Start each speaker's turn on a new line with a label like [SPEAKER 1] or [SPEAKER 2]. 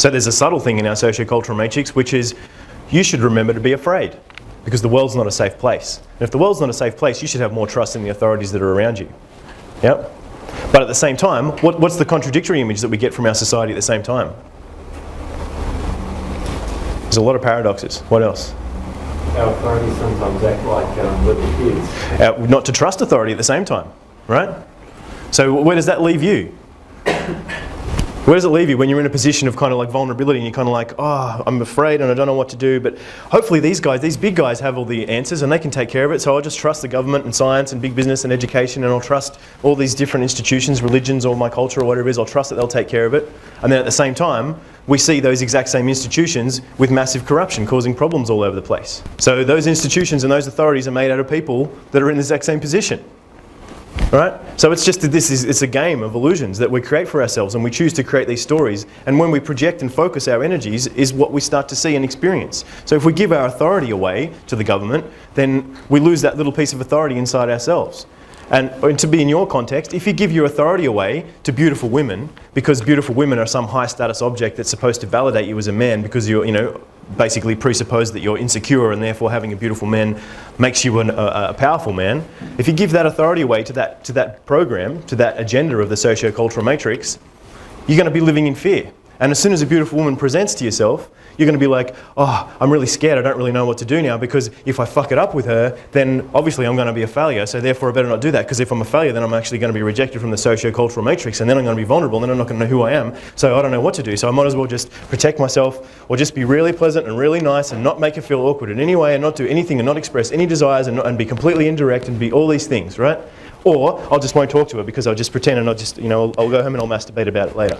[SPEAKER 1] So there's a subtle thing in our sociocultural matrix, which is you should remember to be afraid, because the world's not a safe place. And if the world's not a safe place, you should have more trust in the authorities that are around you. Yep. But at the same time, what's the contradictory image that we get from our society at the same time? There's a lot of paradoxes. What else?
[SPEAKER 2] Our authorities sometimes act like little kids.
[SPEAKER 1] Not to trust authority at the same time, right? So where does that leave you? Where does it leave you when you're in a position of kind of like vulnerability and you're kind of like, oh, I'm afraid and I don't know what to do, but hopefully these big guys have all the answers and they can take care of it, so I'll just trust the government and science and big business and education, and I'll trust all these different institutions, religions, or my culture or whatever it is, I'll trust that they'll take care of it. And then at the same time, we see those exact same institutions with massive corruption causing problems all over the place. So those institutions and those authorities are made out of people that are in the exact same position. Right? So it's just that it's a game of illusions that we create for ourselves, and we choose to create these stories, and when we project and focus our energies is what we start to see and experience. So if we give our authority away to the government, then we lose that little piece of authority inside ourselves. And to be in your context, if you give your authority away to beautiful women, because beautiful women are some high status object that's supposed to validate you as a man because you're, basically presuppose that you're insecure and therefore having a beautiful man makes you a powerful man. If you give that authority away to that program, to that agenda of the socio-cultural matrix, you're going to be living in fear. And as soon as a beautiful woman presents to yourself, you're going to be like, oh, I'm really scared, I don't really know what to do now, because if I fuck it up with her, then obviously I'm going to be a failure, so therefore I better not do that, because if I'm a failure, then I'm actually going to be rejected from the socio-cultural matrix, and then I'm going to be vulnerable, and then I'm not going to know who I am, so I don't know what to do. So I might as well just protect myself, or just be really pleasant and really nice, and not make her feel awkward in any way, and not do anything, and not express any desires, and be completely indirect, and be all these things, right? Or I'll just won't talk to her, because I'll just pretend, and I'll go home and I'll masturbate about it later.